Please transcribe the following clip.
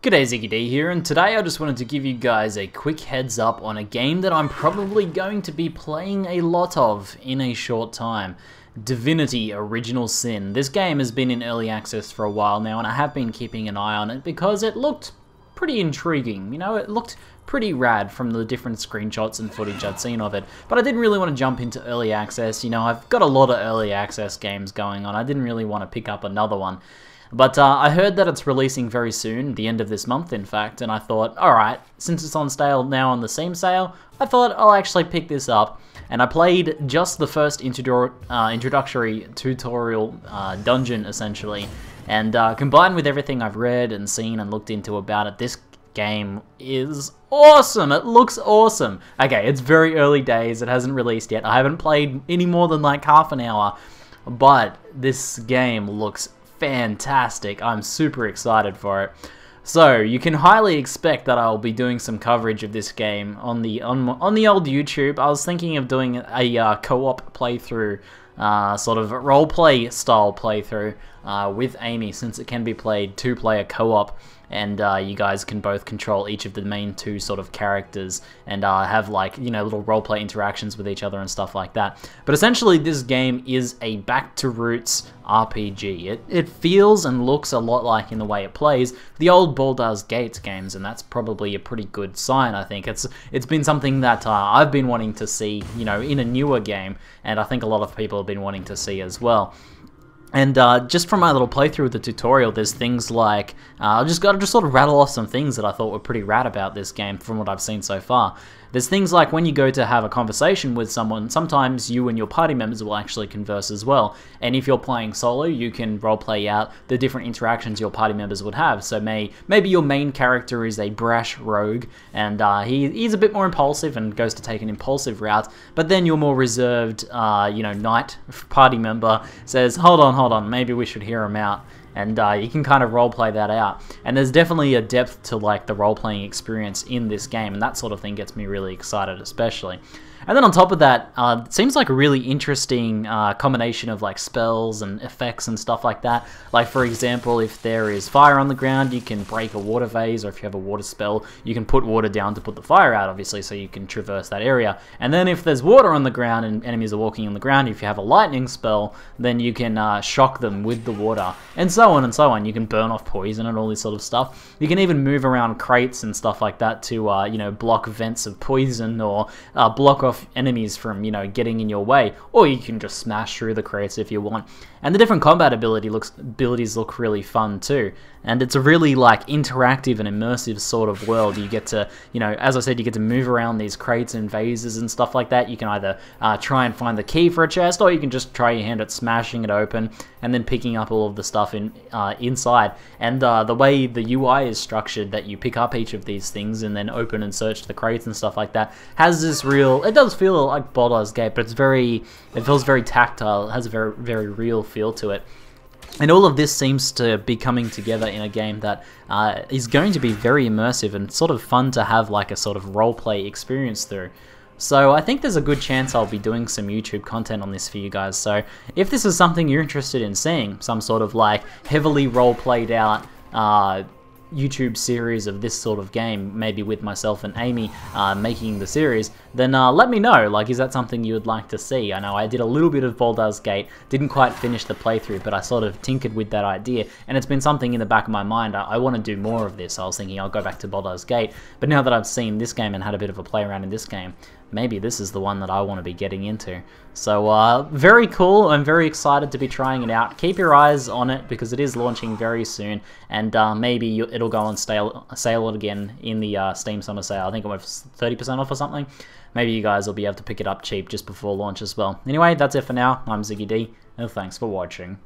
G'day, ZiggyD here, and today I just wanted to give you guys a quick heads up on a game that I'm probably going to be playing a lot of in a short time. Divinity Original Sin. This game has been in early access for a while now, and I have been keeping an eye on it because it looked pretty intriguing. You know, it looked pretty rad from the different screenshots and footage I'd seen of it, but I didn't really want to jump into early access. You know, I've got a lot of early access games going on. I didn't really want to pick up another one. But I heard that it's releasing very soon, the end of this month in fact, and I thought, alright, since it's on sale now on the Steam sale, I thought I'll actually pick this up. And I played just the first introductory tutorial dungeon, essentially, and combined with everything I've read and seen and looked into about it, this game is awesome! It looks awesome! Okay, it's very early days, it hasn't released yet, I haven't played any more than like half an hour, but this game looks fantastic. I'm super excited for it. So you can highly expect that I'll be doing some coverage of this game on the old YouTube. I was thinking of doing a co-op playthrough, sort of roleplay style playthrough with Amy, since it can be played two-player co-op, and you guys can both control each of the main two sort of characters and have, like, you know, little roleplay interactions with each other and stuff like that. But essentially this game is a back-to-roots RPG. It feels and looks a lot like, in the way it plays, the old Baldur's Gate games, and that's probably a pretty good sign, I think. It's been something that I've been wanting to see, you know, in a newer game, and I think a lot of people have been wanting to see as well. And just from my little playthrough of the tutorial, there's things like, I just got to sort of rattle off some things that I thought were pretty rad about this game from what I've seen so far. There's things like when you go to have a conversation with someone, sometimes you and your party members will actually converse as well. And if you're playing solo, you can roleplay out the different interactions your party members would have. So maybe your main character is a brash rogue, and he's a bit more impulsive and goes to take an impulsive route. But then your more reserved, you know, knight party member says, hold on, maybe we should hear him out. And you can kind of roleplay that out. And there's definitely a depth to, like, the role-playing experience in this game, and that sort of thing gets me really excited especially. And then on top of that, it seems like a really interesting combination of, like, spells and effects and stuff like that. Like, for example, if there is fire on the ground, you can break a water vase, or if you have a water spell, you can put water down to put the fire out, obviously, so you can traverse that area. And then if there's water on the ground and enemies are walking on the ground, if you have a lightning spell, then you can shock them with the water, and so on and so on. You can burn off poison and all this sort of stuff. You can even move around crates and stuff like that to, you know, block vents of poison, or block off enemies from, you know, getting in your way, or you can just smash through the crates if you want. And the different combat abilities look really fun too. And it's a really, like, interactive and immersive sort of world. You get to, you know, as I said, you get to move around these crates and vases and stuff like that. You can either try and find the key for a chest, or you can just try your hand at smashing it open and then picking up all of the stuff inside. And the way the UI is structured, that you pick up each of these things and then open and search the crates and stuff like that, has this real, it does feel like Baldur's Gate, but it feels very tactile. It has a very, very real feel to it. And all of this seems to be coming together in a game that is going to be very immersive and sort of fun to have, like, a sort of roleplay experience through. So I think there's a good chance I'll be doing some YouTube content on this for you guys. So if this is something you're interested in seeing, some sort of, like, heavily role-played out YouTube series of this sort of game, maybe with myself and Amy making the series, then let me know. Like, is that something you would like to see? I know I did a little bit of Baldur's Gate, didn't quite finish the playthrough, but I sort of tinkered with that idea, and it's been something in the back of my mind. I want to do more of this. I was thinking I'll go back to Baldur's Gate, but now that I've seen this game and had a bit of a play around in this game, maybe this is the one that I want to be getting into. So very cool. I'm very excited to be trying it out. Keep your eyes on it because it is launching very soon, and maybe it'll go on sale again in the Steam Summer Sale. I think it went 30% off or something. Maybe you guys will be able to pick it up cheap just before launch as well. Anyway, that's it for now. I'm ZiggyD, and thanks for watching.